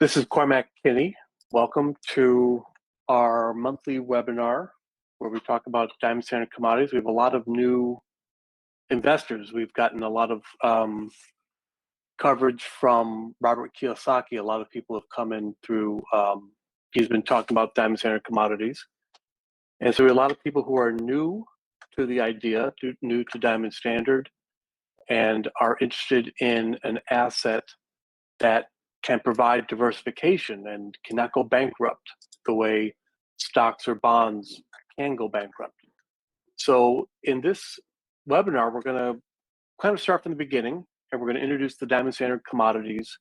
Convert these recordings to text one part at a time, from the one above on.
This is Cormac Kinney. Welcome to our monthly webinar where we talk about diamond standard commodities. We have a lot of new investors. We've gotten a lot of coverage from Robert Kiyosaki. A lot of people have come in through, he's been talking about diamond standard commodities. And so we have a lot of people who are new to the idea, new to diamond standard, and are interested in an asset that can provide diversification and cannot go bankrupt the way stocks or bonds can go bankrupt. So in this webinar, we're going to kind of start from the beginning, and we're going to introduce the diamond standard commodities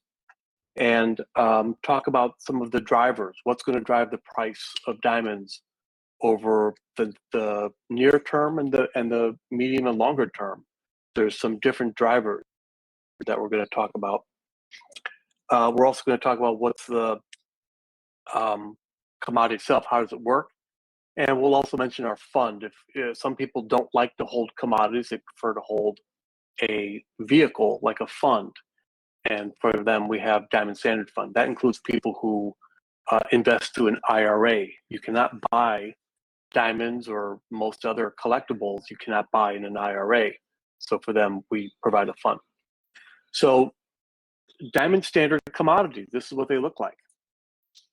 and talk about some of the drivers. What's going to drive the price of diamonds over the near term and the medium and longer term. There's some different drivers that we're going to talk about. We're also going to talk about what's the commodity itself, how does it work, and we'll also mention our fund. If some people don't like to hold commodities, they prefer to hold a vehicle like a fund, and for them we have Diamond Standard Fund. That includes people who invest through an IRA. You cannot buy diamonds or most other collectibles. You cannot buy in an IRA. So for them, we provide a fund. So diamond standard commodities, this is what they look like.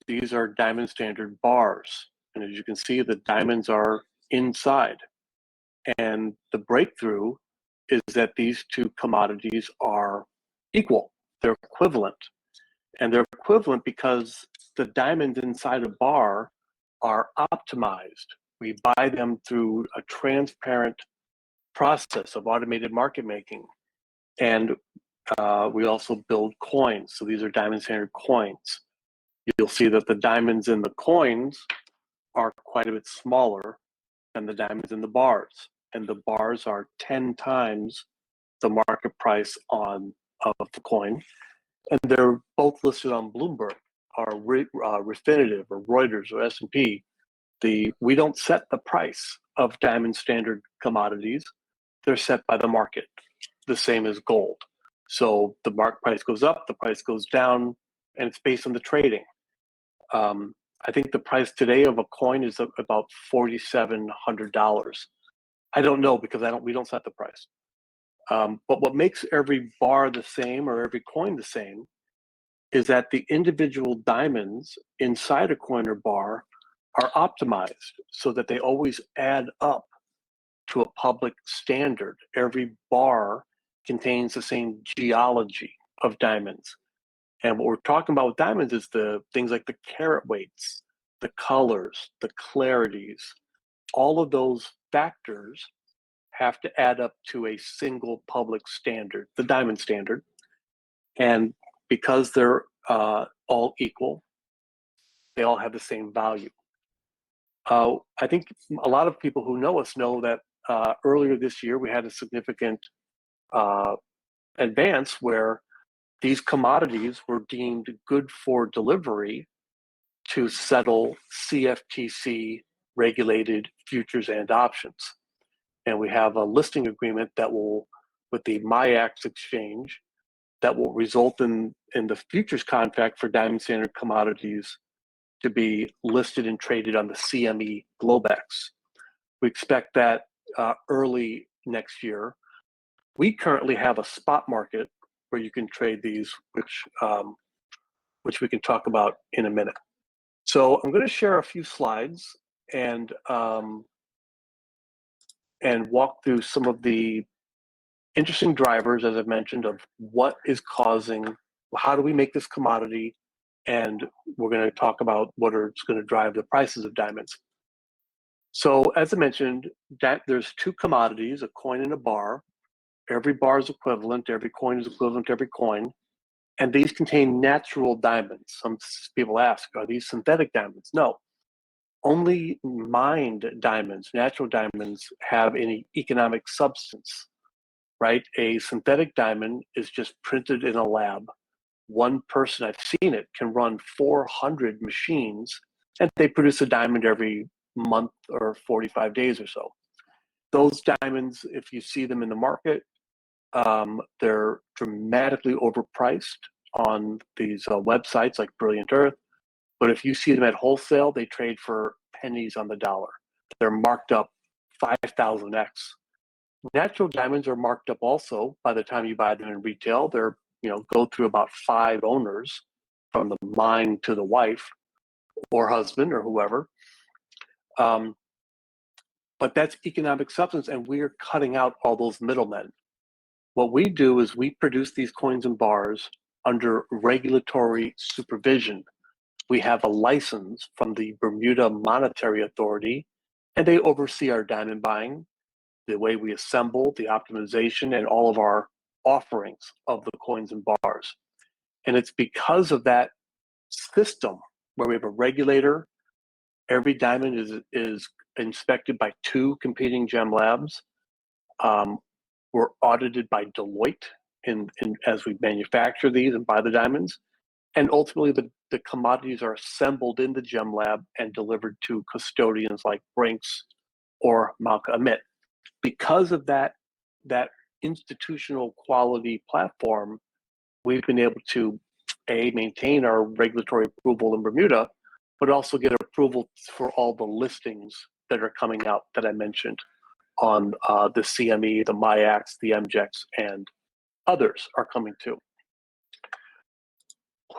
These are diamond standard bars. And as you can see, the diamonds are inside. And the breakthrough is that these two commodities are equal. They're equivalent. And they're equivalent because the diamonds inside a bar are optimized. We buy them through a transparent process of automated market making. And we also build coins. So these are diamond standard coins. You'll see that the diamonds in the coins are quite a bit smaller than the diamonds in the bars. And the bars are 10 times the market price of the coin. And they're both listed on Bloomberg, or Refinitiv, or Reuters, or S&P. We don't set the price of diamond standard commodities. They're set by the market, the same as gold. So the market price goes up, the price goes down, and it's based on the trading. I think the price today of a coin is about $4,700. I don't know because we don't set the price. But what makes every bar the same or every coin the same is that the individual diamonds inside a coin or bar are optimized so that they always add up to a public standard. Every bar contains the same geology of diamonds. And what we're talking about with diamonds is the things like the carat weights, the colors, the clarities. All of those factors have to add up to a single public standard, the diamond standard. And because they're all equal, they all have the same value. I think a lot of people who know us know that earlier this year we had a significant advance where these commodities were deemed good for delivery to settle CFTC regulated futures and options. And we have a listing agreement that will, with the MIAX exchange, that will result in the futures contract for diamond standard commodities to be listed and traded on the CME Globex. We expect that early next year. We currently have a spot market where you can trade these, which we can talk about in a minute. So I'm going to share a few slides and walk through some of the interesting drivers, as I've mentioned, of what is causing, how do we make this commodity, and we're going to talk about what is going to drive the prices of diamonds. So as I mentioned, there's two commodities, a coin and a bar. Every bar is equivalent, every coin is equivalent to every coin, and these contain natural diamonds. Some people ask, are these synthetic diamonds? No. Only mined diamonds, natural diamonds, have any economic substance, right? A synthetic diamond is just printed in a lab. One person, I've seen it, can run 400 machines, and they produce a diamond every month or 45 days or so. Those diamonds, if you see them in the market, they're dramatically overpriced. on these websites like Brilliant Earth, but if you see them at wholesale, they trade for pennies on the dollar. They're marked up 5,000x. Natural diamonds are marked up also by the time you buy them in retail. They're, go through about 5 owners from the mine to the wife or husband or whoever. But that's economic substance, and we're cutting out all those middlemen. What we do is we produce these coins and bars under regulatory supervision. We have a license from the Bermuda Monetary Authority, and they oversee our diamond buying, the way we assemble, the optimization, and all of our offerings of the coins and bars. And it's because of that system where we have a regulator. Every diamond is inspected by 2 competing gem labs. We're audited by Deloitte as we manufacture these and buy the diamonds. And ultimately, the commodities are assembled in the gem lab and delivered to custodians like Brinks or Malka Amit. Because of that institutional quality platform, we've been able to maintain our regulatory approval in Bermuda, but also get approval for all the listings that are coming out that I mentioned on the CME, the MIAX, the MJEX, and others are coming too.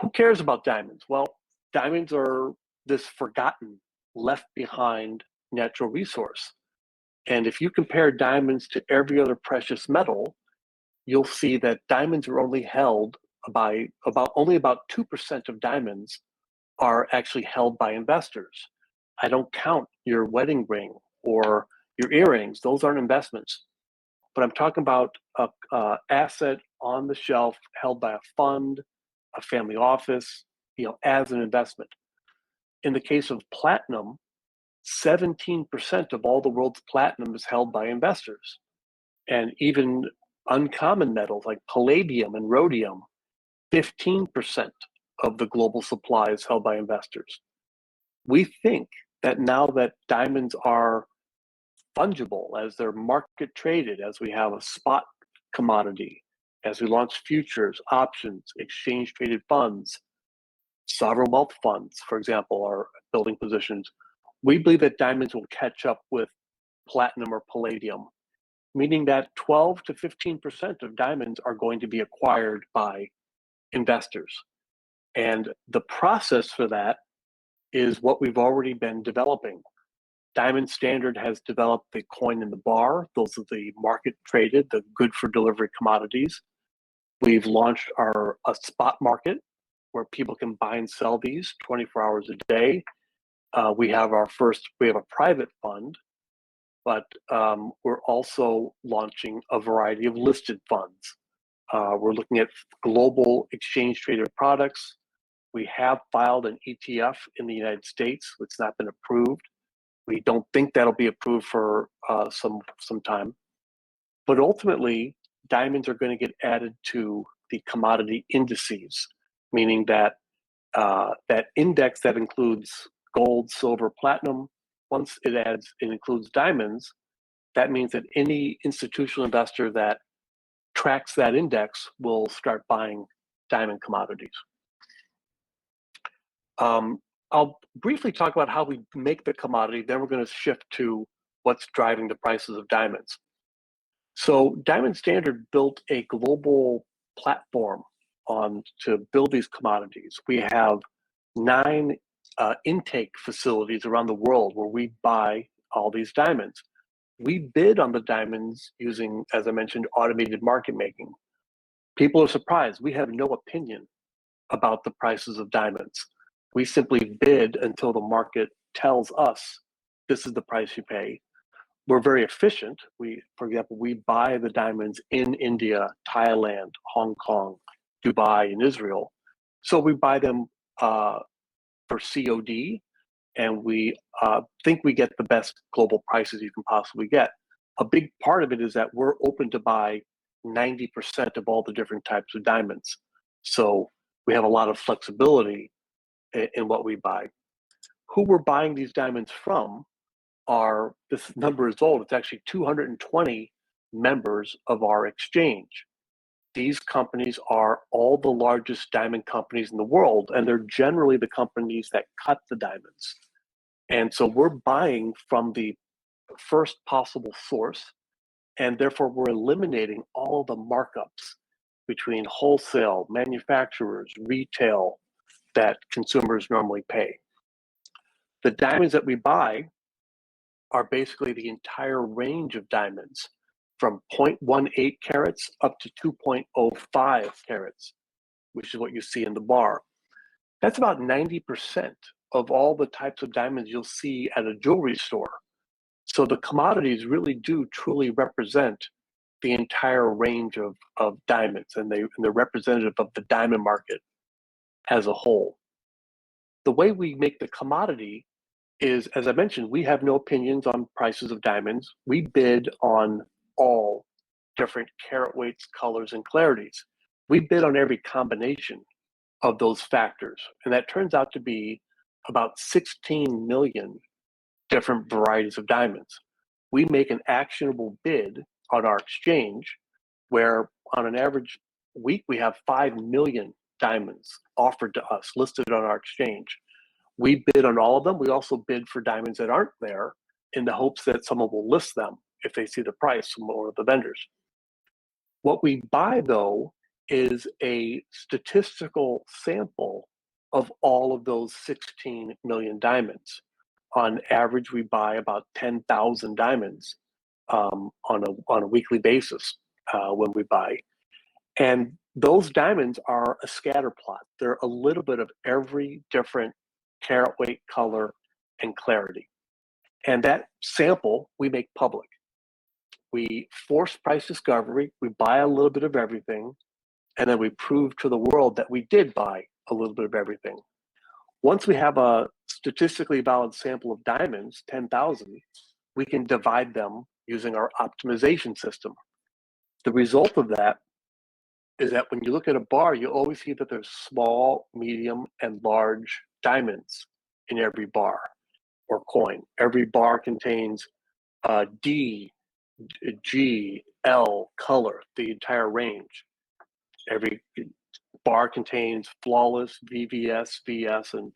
Who cares about diamonds? Well, diamonds are this forgotten, left behind natural resource. And if you compare diamonds to every other precious metal, you'll see that diamonds are only held by only about 2% of diamonds are actually held by investors. I don't count your wedding ring or your earrings. Those aren't investments. But I'm talking about an asset on the shelf held by a fund, a family office, as an investment. In the case of platinum, 17% of all the world's platinum is held by investors. And even uncommon metals like palladium and rhodium, 15% of the global supply is held by investors. We think that now that diamonds are fungible, as they're market traded, as we have a spot commodity, as we launch futures, options, exchange traded funds, sovereign wealth funds, for example, are building positions. We believe that diamonds will catch up with platinum or palladium, meaning that 12 to 15% of diamonds are going to be acquired by investors. And the process for that is what we've already been developing. Diamond Standard has developed the coin and the bar. Those are the market traded, the good for delivery commodities. We've launched a spot market where people can buy and sell these 24 hours a day. We have a private fund, but we're also launching a variety of listed funds. We're looking at global exchange traded products. We have filed an ETF in the United States. It's not been approved. We don't think that'll be approved for some time. But ultimately, diamonds are going to get added to the commodity indices, meaning that that index that includes gold, silver, platinum, once it includes diamonds, that means that any institutional investor that tracks that index will start buying diamond commodities. I'll briefly talk about how we make the commodity, then we're going to shift to what's driving the prices of diamonds. So Diamond Standard built a global platform to build these commodities. We have 9 intake facilities around the world where we buy all these diamonds. We bid on the diamonds using, as I mentioned, automated market making. People are surprised. We have no opinion about the prices of diamonds. We simply bid until the market tells us this is the price you pay. We're very efficient. For example, we buy the diamonds in India, Thailand, Hong Kong, Dubai, and Israel. So we buy them for COD, and we think we get the best global prices you can possibly get. A big part of it is that we're open to buy 90% of all the different types of diamonds. So we have a lot of flexibility in what we buy. Who we're buying these diamonds from this number is old, it's actually 220 members of our exchange. these companies are all the largest diamond companies in the world, and they're generally the companies that cut the diamonds. And so we're buying from the first possible source, and therefore we're eliminating all the markups between wholesale, manufacturers, retail that consumers normally pay. The diamonds that we buy are basically the entire range of diamonds from 0.18 carats up to 2.05 carats, which is what you see in the bar. That's about 90% of all the types of diamonds you'll see at a jewelry store. So the commodities really do truly represent the entire range of diamonds, and they're representative of the diamond market as a whole. The way we make the commodity is, as I mentioned, we have no opinions on prices of diamonds. We bid on all different carat weights, colors, and clarities. We bid on every combination of those factors, and that turns out to be about 16 million different varieties of diamonds. We make an actionable bid on our exchange, where on an average week we have 5 million diamonds offered to us, listed on our exchange. We bid on all of them. We also bid for diamonds that aren't there in the hopes that someone will list them if they see the price from one of the vendors. What we buy, though, is a statistical sample of all of those 16 million diamonds. On average, we buy about 10,000 diamonds on a weekly basis when we buy. And those diamonds are a scatter plot. They're a little bit of every different carat weight, color, and clarity. And that sample we make public. We force price discovery, we buy a little bit of everything, and then we prove to the world that we did buy a little bit of everything. Once we have a statistically valid sample of diamonds, 10,000, we can divide them using our optimization system. The result of that is that when you look at a bar, you always see that there's small, medium, and large diamonds in every bar or coin. Every bar contains D, G, L color, the entire range. Every bar contains flawless, VVS, VS, and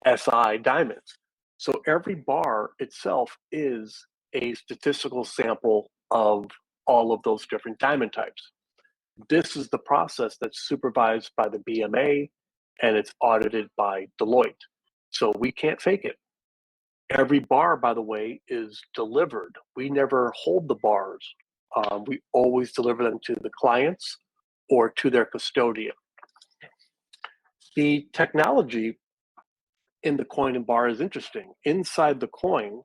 SI diamonds. So every bar itself is a statistical sample of all of those different diamond types. This is the process that's supervised by the BMA, and it's audited by Deloitte. So we can't fake it. Every bar, by the way, is delivered. We never hold the bars. We always deliver them to the clients or to their custodian. The technology in the coin and bar is interesting. Inside the coin,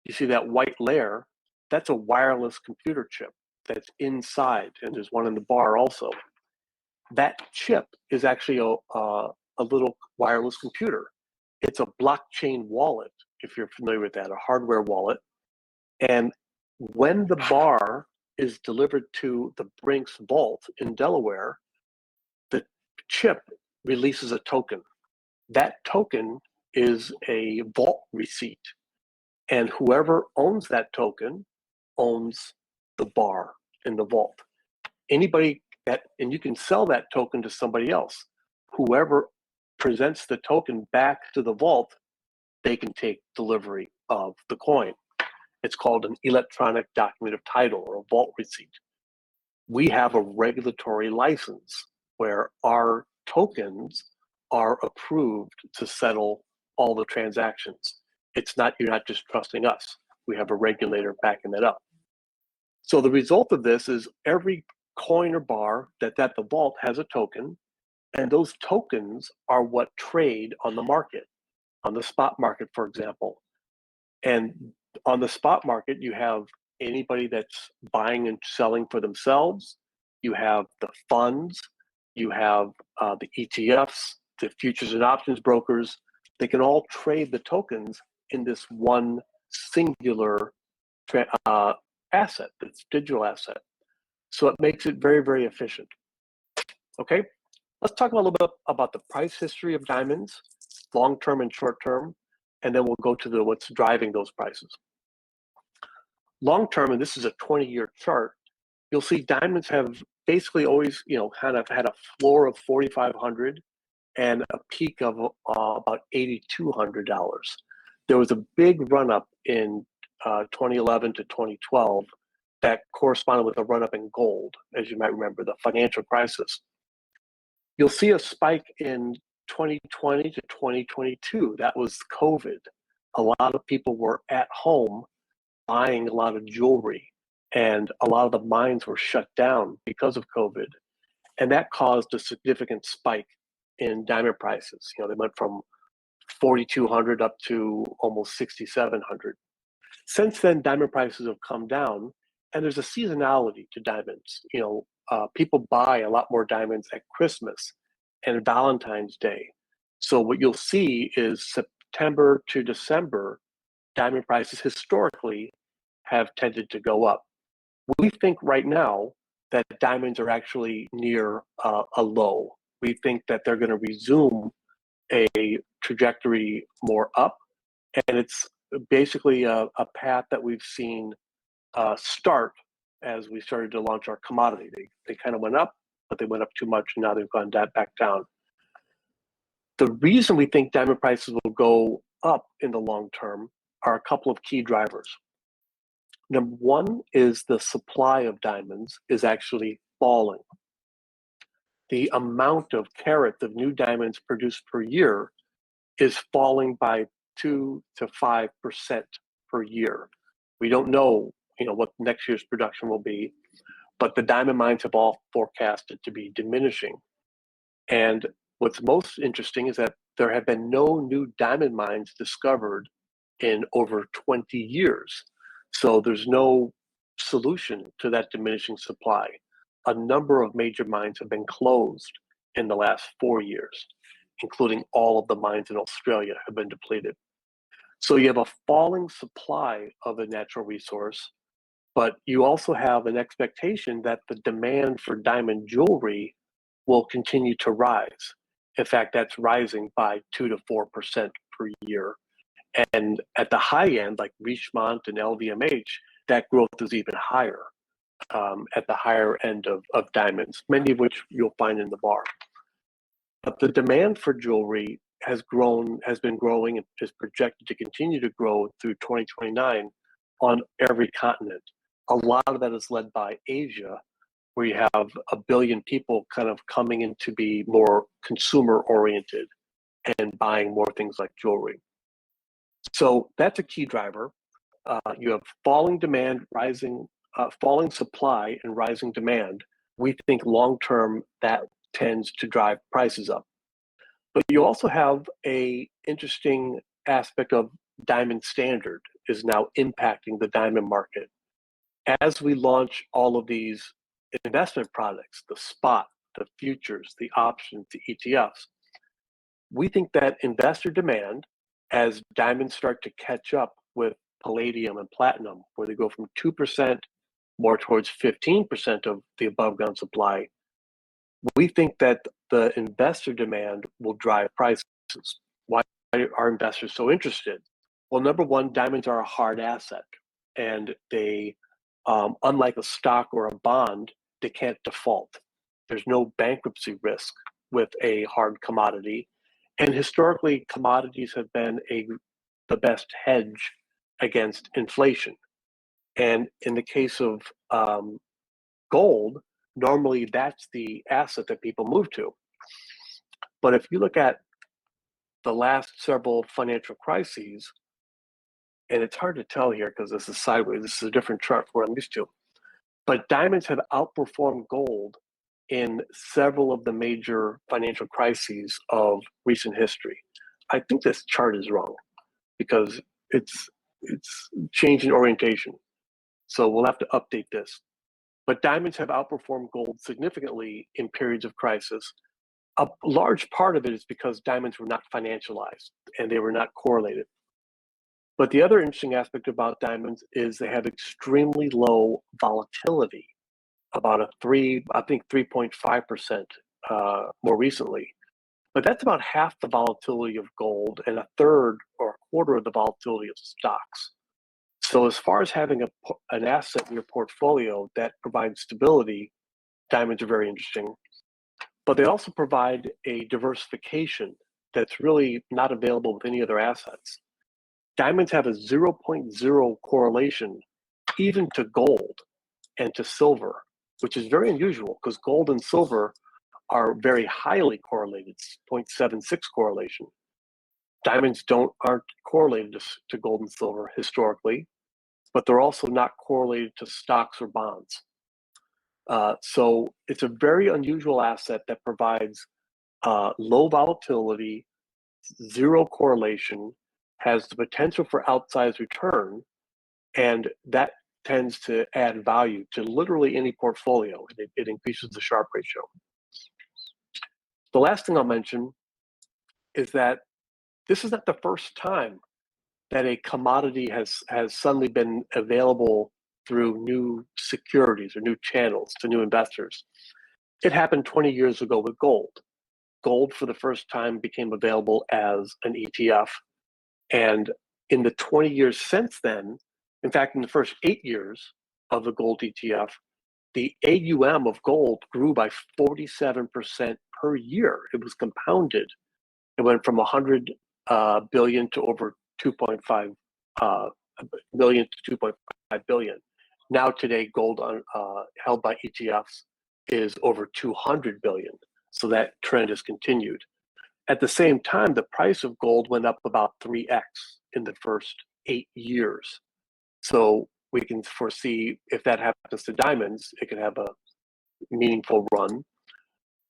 you see that white layer, that's a wireless computer chip that's inside, and there's one in the bar also. That chip is actually a little wireless computer. It's a blockchain wallet, if you're familiar with that, a hardware wallet. And when the bar is delivered to the Brinks vault in Delaware, the chip releases a token. That token is a vault receipt. And whoever owns that token owns the bar in the vault. Anybody that, and you can sell that token to somebody else. Whoever presents the token back to the vault, they can take delivery of the coin. It's called an electronic document of title or a vault receipt. We have a regulatory license where our tokens are approved to settle all the transactions. It's not, you're not just trusting us. We have a regulator backing that up. So the result of this is every coin or bar that's at the vault has a token, and those tokens are what trade on the market, on the spot market, for example. And on the spot market, you have anybody that's buying and selling for themselves. You have the funds, you have the ETFs, the futures and options brokers. They can all trade the tokens in this one singular asset, this digital asset. So it makes it very, very efficient. Okay, let's talk a little bit about the price history of diamonds, long-term and short-term, and then we'll go to what's driving those prices. Long-term, and this is a 20-year chart, you'll see diamonds have basically always, kind of had a floor of 4,500 and a peak of about $8,200. There was a big run up in 2011 to 2012 that corresponded with a run up in gold, as you might remember, the financial crisis. You'll see a spike in 2020 to 2022. That was COVID. A lot of people were at home buying a lot of jewelry, and a lot of the mines were shut down because of COVID. And that caused a significant spike in diamond prices. They went from 4,200 up to almost 6,700. Since then, diamond prices have come down, and there's a seasonality to diamonds. People buy a lot more diamonds at Christmas and Valentine's Day. So what you'll see is September to December, diamond prices historically have tended to go up. We think right now that diamonds are actually near a low. We think that they're going to resume a trajectory more up, and it's basically a path that we've seen start as we started to launch our commodity. They kind of went up, but they went up too much, and now they've gone back down. The reason we think diamond prices will go up in the long term are a couple of key drivers. Number one is the supply of diamonds is actually falling. The amount of carats of new diamonds produced per year is falling by 2 to 5% per year. We don't know, what next year's production will be, but the diamond mines have all forecasted to be diminishing. And what's most interesting is that there have been no new diamond mines discovered in over 20 years. So there's no solution to that diminishing supply. A number of major mines have been closed in the last 4 years, including all of the mines in Australia have been depleted. So you have a falling supply of a natural resource, but you also have an expectation that the demand for diamond jewelry will continue to rise. In fact, that's rising by 2 to 4% per year. And at the high end, like Richemont and LVMH, that growth is even higher at the higher end of diamonds, many of which you'll find in the bar. But the demand for jewelry has been growing, and is projected to continue to grow through 2029 on every continent. A lot of that is led by Asia, where you have 1 billion people kind of coming in to be more consumer oriented and buying more things like jewelry. So that's a key driver. You have falling demand, falling supply and rising demand. We think long term that tends to drive prices up. But you also have a interesting aspect of diamond standard is now impacting the diamond market. As we launch all of these investment products, the spot, the futures, the options, the ETFs, we think that investor demand, as diamonds start to catch up with palladium and platinum, where they go from 2% more towards 15% of the above ground supply, we think that the investor demand will drive prices. Why are investors so interested? Well, number one, diamonds are a hard asset, and they, unlike a stock or a bond, they can't default. There's no bankruptcy risk with a hard commodity. And historically, commodities have been the best hedge against inflation. And in the case of gold, normally that's the asset that people move to. But if you look at the last several financial crises, and it's hard to tell here because this is sideways, this is a different chart from what I'm used to, but diamonds have outperformed gold in several of the major financial crises of recent history. I think this chart is wrong because it's changing orientation. So we'll have to update this. But diamonds have outperformed gold significantly in periods of crisis. A large part of it is because diamonds were not financialized and they were not correlated. But the other interesting aspect about diamonds is they have extremely low volatility, about 3.5% more recently. But that's about half the volatility of gold and a third or a quarter of the volatility of stocks. So as far as having an asset in your portfolio that provides stability, diamonds are very interesting, but they also provide a diversification that's really not available with any other assets. Diamonds have a 0.0 correlation even to gold and to silver, which is very unusual because gold and silver are very highly correlated, 0.76 correlation. Diamonds aren't correlated to gold and silver historically, but they're also not correlated to stocks or bonds. So it's a very unusual asset that provides low volatility, zero correlation, has the potential for outsized return, and that tends to add value to literally any portfolio. It increases the Sharpe ratio. The last thing I'll mention is that this is not the first time that a commodity has suddenly been available through new securities or new channels to new investors. It happened 20 years ago with gold. Gold for the first time became available as an ETF. And in the 20 years since then, in fact, in the first 8 years of the gold ETF, the AUM of gold grew by 47% per year. It was compounded. It went from 100 billion to over 2.5 million to 2.5 billion. Now today, gold held by ETFs is over 200 billion. So that trend has continued. At the same time, the price of gold went up about 3x in the first 8 years. So we can foresee if that happens to diamonds, it could have a meaningful run.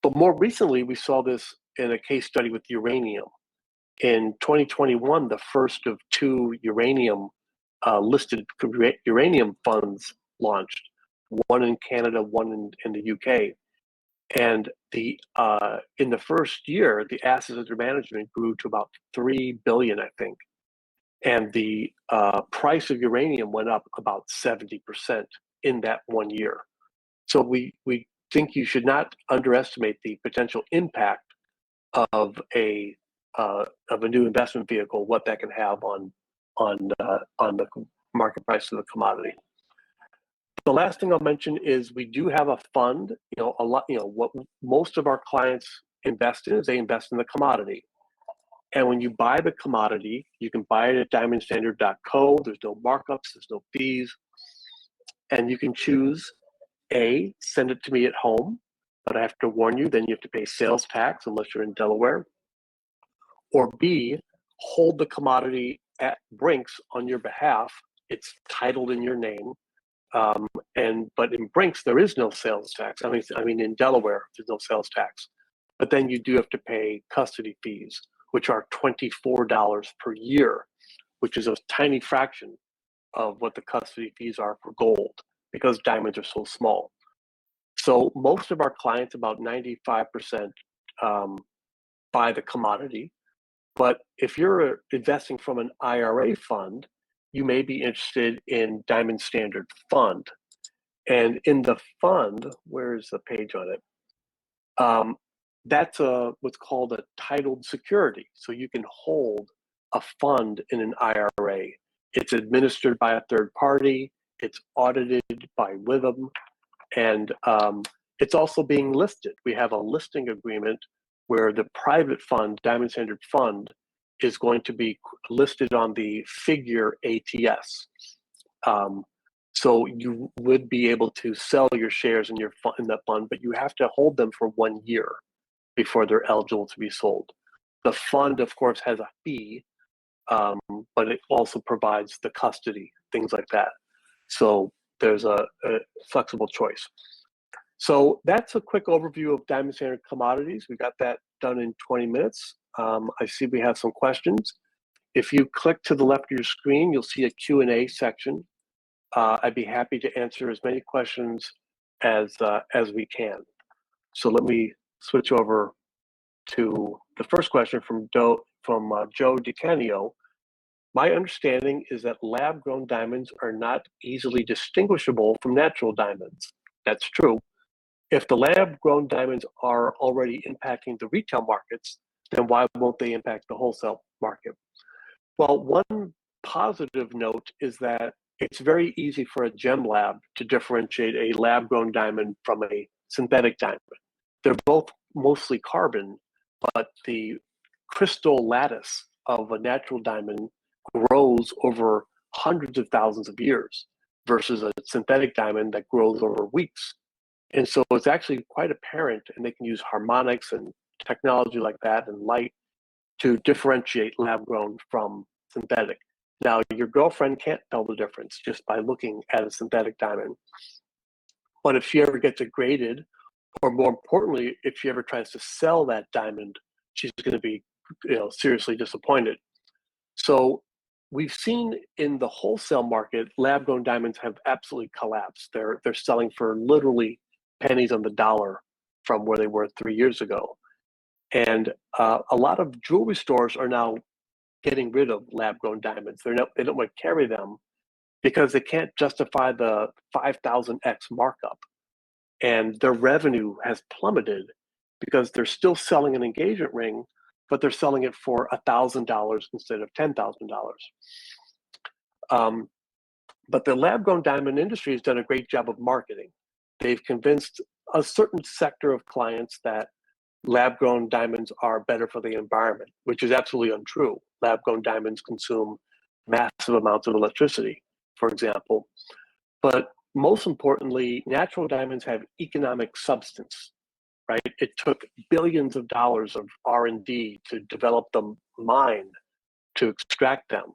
But more recently, we saw this in a case study with uranium. In 2021, the first of 2 uranium listed uranium funds launched, one in Canada, one in the UK. And in the first year, the assets under management grew to about 3 billion, I think. And the price of uranium went up about 70% in that 1 year. So we think you should not underestimate the potential impact of a new investment vehicle, what that can have on the market price of the commodity. The last thing I'll mention is we do have a fund. What most of our clients invest in is they invest in the commodity. And when you buy the commodity, you can buy it at diamondstandard.co. There's no markups, there's no fees. And you can choose A, send it to me at home, but I have to warn you, then you have to pay sales tax unless you're in Delaware. Or B, hold the commodity at Brinks on your behalf. It's titled in your name. But in Brinks, there is no sales tax. I mean, in Delaware, there's no sales tax. But then you do have to pay custody fees, which are $24 per year, which is a tiny fraction of what the custody fees are for gold because diamonds are so small. So most of our clients, about 95%, buy the commodity. But if you're investing from an IRA fund, you may be interested in Diamond Standard Fund. And in the fund, where's the page on it? That's what's called a titled security. So you can hold a fund in an IRA. It's administered by a third party. It's audited by Witham. And it's also being listed. We have a listing agreement where the private fund, Diamond Standard Fund, is going to be listed on the Figure ATS. So you would be able to sell your shares in that fund, but you have to hold them for 1 year before they're eligible to be sold. The fund, of course, has a fee, but it also provides the custody, things like that. So there's a flexible choice. So that's a quick overview of Diamond Standard Commodities. We got that done in 20 minutes. I see we have some questions. If you click to the left of your screen, you'll see a Q&A section. I'd be happy to answer as many questions as we can. So let me switch over to the first question from Joe DiCanio. My understanding is that lab-grown diamonds are not easily distinguishable from natural diamonds. That's true. If the lab-grown diamonds are already impacting the retail markets, then why won't they impact the wholesale market? Well, one positive note is that it's very easy for a gem lab to differentiate a lab-grown diamond from a synthetic diamond. They're both mostly carbon, but the crystal lattice of a natural diamond grows over hundreds of thousands of years versus a synthetic diamond that grows over weeks. And so it's actually quite apparent, and they can use harmonics and technology like that and light to differentiate lab grown from synthetic. Now, your girlfriend can't tell the difference just by looking at a synthetic diamond. But if she ever gets it graded, or more importantly, if she ever tries to sell that diamond, she's going to be, seriously disappointed. So we've seen in the wholesale market, lab-grown diamonds have absolutely collapsed. They're selling for literally pennies on the dollar from where they were 3 years ago. And a lot of jewelry stores are now getting rid of lab-grown diamonds. They don't want to carry them because they can't justify the 5,000x markup. And their revenue has plummeted because they're still selling an engagement ring, but they're selling it for $1,000 instead of $10,000. But the lab-grown diamond industry has done a great job of marketing. They've convinced a certain sector of clients that lab-grown diamonds are better for the environment, which is absolutely untrue. Lab-grown diamonds consume massive amounts of electricity, for example. But most importantly, natural diamonds have economic substance, right? It took billions of dollars of R&D to develop the mine to extract them.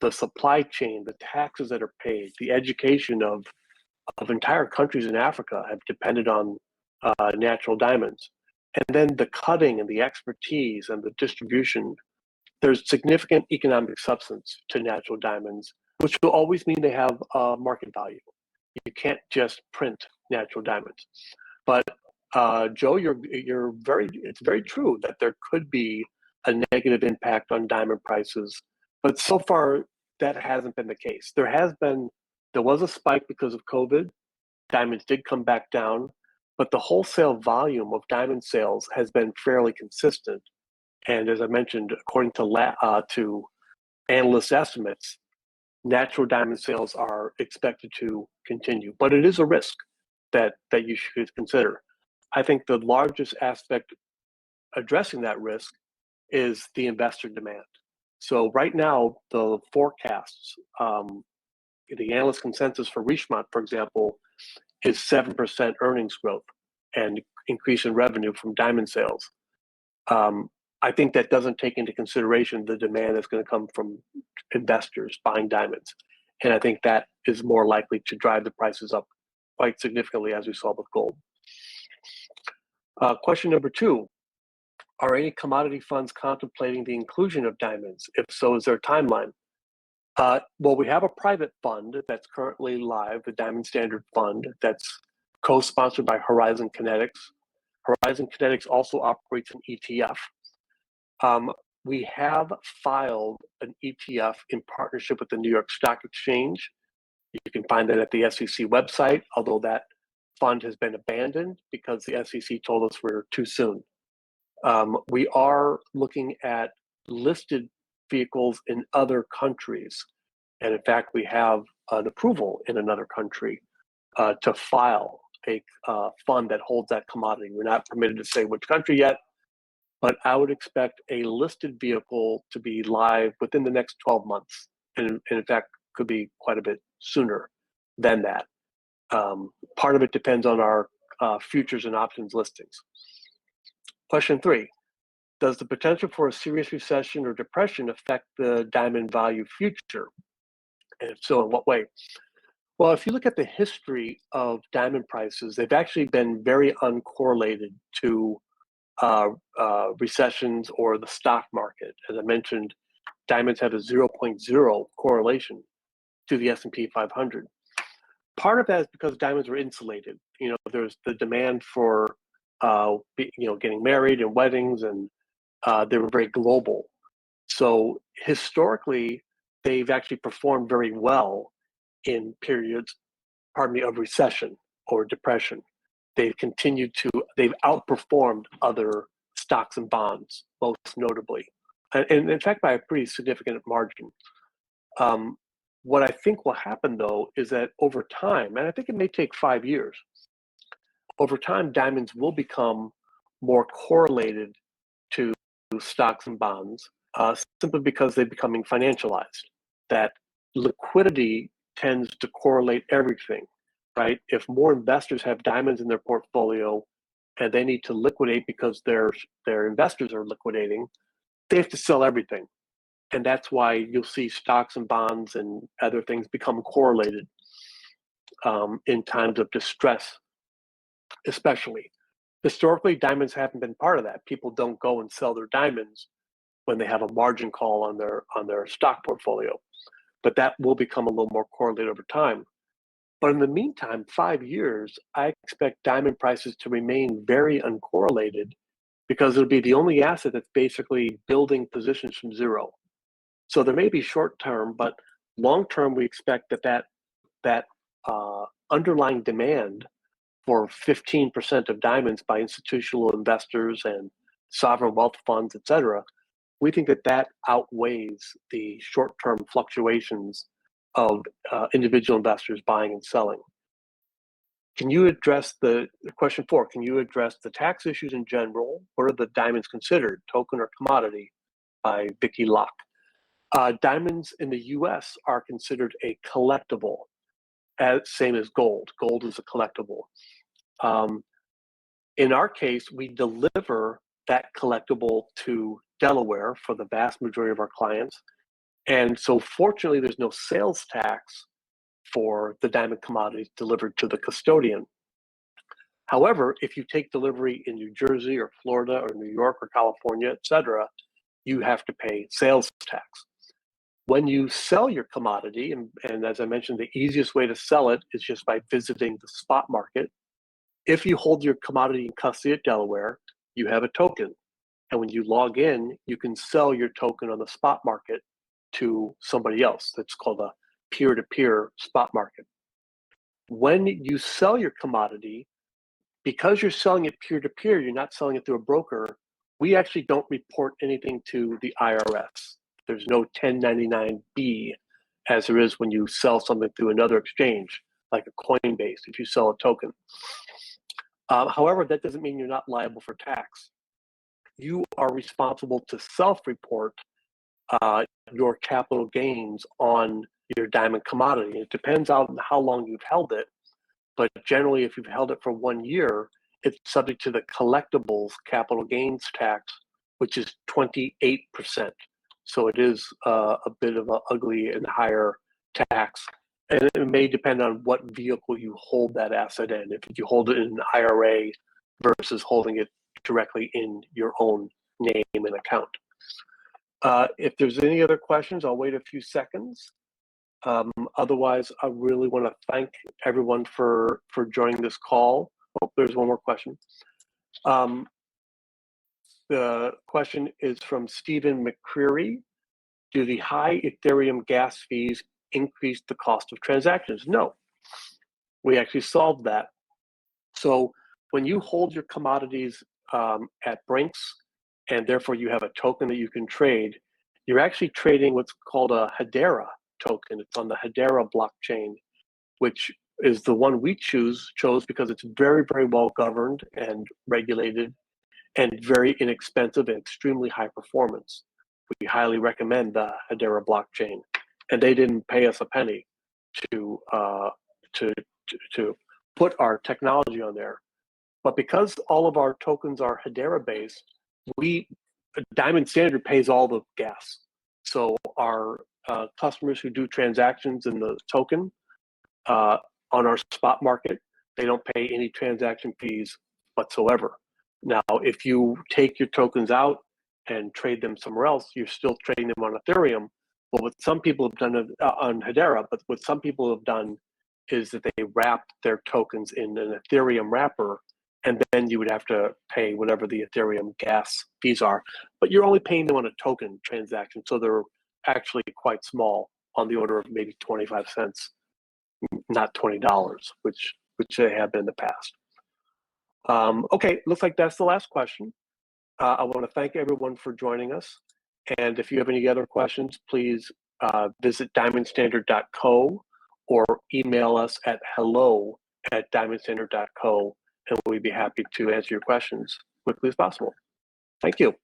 The supply chain, the taxes that are paid, the education of entire countries in Africa have depended on natural diamonds. And then the cutting and the expertise and the distribution, there's significant economic substance to natural diamonds, which will always mean they have market value. You can't just print natural diamonds. But Joe, it's very true that there could be a negative impact on diamond prices, but so far that hasn't been the case. There was a spike because of COVID. Diamonds did come back down, but the wholesale volume of diamond sales has been fairly consistent. And as I mentioned, according to analyst estimates, natural diamond sales are expected to continue, but it is a risk that you should consider. I think the largest aspect addressing that risk is the investor demand. So right now, the forecasts, the analyst consensus for Richemont, for example, is 7% earnings growth and increase in revenue from diamond sales. I think that doesn't take into consideration the demand that's going to come from investors buying diamonds. And I think that is more likely to drive the prices up quite significantly, as we saw with gold. Question number 2, are any commodity funds contemplating the inclusion of diamonds? If so, is there a timeline? Well, we have a private fund that's currently live, the Diamond Standard Fund, that's co-sponsored by Horizon Kinetics. Horizon Kinetics also operates an ETF. We have filed an ETF in partnership with the New York Stock Exchange. You can find that at the SEC website, although that fund has been abandoned because the SEC told us we're too soon. We are looking at listed vehicles in other countries. And in fact, we have an approval in another country to file a fund that holds that commodity. We're not permitted to say which country yet, but I would expect a listed vehicle to be live within the next 12 months. And in fact, could be quite a bit sooner than that. Part of it depends on our futures and options listings. Question 3, does the potential for a serious recession or depression affect the diamond value future? And if so, in what way? Well, if you look at the history of diamond prices, they've actually been very uncorrelated to recessions or the stock market. As I mentioned, diamonds have a 0.0 correlation to the S&P 500. Part of that is because diamonds were insulated. There's the demand for getting married and weddings, and they were very global. So historically, they've actually performed very well in periods, of recession or depression. They've outperformed other stocks and bonds, most notably, and in fact by a pretty significant margin. What I think will happen, though, is that over time, and I think it may take 5 years, over time, diamonds will become more correlated to stocks and bonds, simply because they're becoming financialized. That liquidity tends to correlate everything, right? If more investors have diamonds in their portfolio and they need to liquidate because their investors are liquidating, they have to sell everything. And that's why you'll see stocks and bonds and other things become correlated in times of distress, especially. Historically, diamonds haven't been part of that. People don't go and sell their diamonds when they have a margin call on their stock portfolio. But that will become a little more correlated over time. But in the meantime, 5 years, I expect diamond prices to remain very uncorrelated because it'll be the only asset that's basically building positions from zero. So there may be short term, but long term, we expect that underlying demand for 15% of diamonds by institutional investors and sovereign wealth funds, et cetera, we think that outweighs the short-term fluctuations of individual investors buying and selling. Can you address the question 4? Can you address the tax issues in general? What are the diamonds considered, token or commodity? By Vicky Locke. Diamonds in the U.S. are considered a collectible, same as gold. Gold is a collectible. In our case, we deliver that collectible to Delaware for the vast majority of our clients. And so fortunately, there's no sales tax for the diamond commodities delivered to the custodian. However, if you take delivery in New Jersey or Florida or New York or California, et cetera, you have to pay sales tax. When you sell your commodity, and as I mentioned, the easiest way to sell it is just by visiting the spot market. If you hold your commodity in custody at Delaware, you have a token. And when you log in, you can sell your token on the spot market to somebody else. That's called a peer-to-peer spot market. When you sell your commodity, because you're selling it peer-to-peer, you're not selling it through a broker, we actually don't report anything to the IRS. There's no 1099-B as there is when you sell something through another exchange, like a Coinbase, if you sell a token. However, that doesn't mean you're not liable for tax. You are responsible to self-report your capital gains on your diamond commodity. It depends on how long you've held it, but generally, if you've held it for 1 year, it's subject to the collectibles capital gains tax, which is 28%. So it is a bit of an ugly and higher tax. And it may depend on what vehicle you hold that asset in. If you hold it in an IRA versus holding it directly in your own name and account. If there's any other questions, I'll wait a few seconds. Otherwise, I really want to thank everyone for joining this call. Oh, there's one more question. The question is from Stephen McCreary. Do the high Ethereum gas fees increase the cost of transactions? No, we actually solved that. So when you hold your commodities at Brinks, and therefore you have a token that you can trade, you're actually trading what's called a Hedera token. It's on the Hedera blockchain, which is the one we chose because it's very, very well governed and regulated and very inexpensive and extremely high performance. We highly recommend the Hedera blockchain, and they didn't pay us a penny to put our technology on there. But because all of our tokens are Hedera based, Diamond Standard pays all the gas. So our customers who do transactions in the token on our spot market, they don't pay any transaction fees whatsoever. Now, if you take your tokens out and trade them somewhere else, you're still trading them on Ethereum. But what some people have done on Hedera, but what some people have done is that they wrap their tokens in an Ethereum wrapper, and then you would have to pay whatever the Ethereum gas fees are. But you're only paying them on a token transaction, so they're actually quite small, on the order of maybe 25 cents, not $20, which they have been in the past. Okay, looks like that's the last question. I want to thank everyone for joining us. And if you have any other questions, please visit diamondstandard.co or email us at hello@diamondstandard.co, and we'd be happy to answer your questions quickly as possible. Thank you.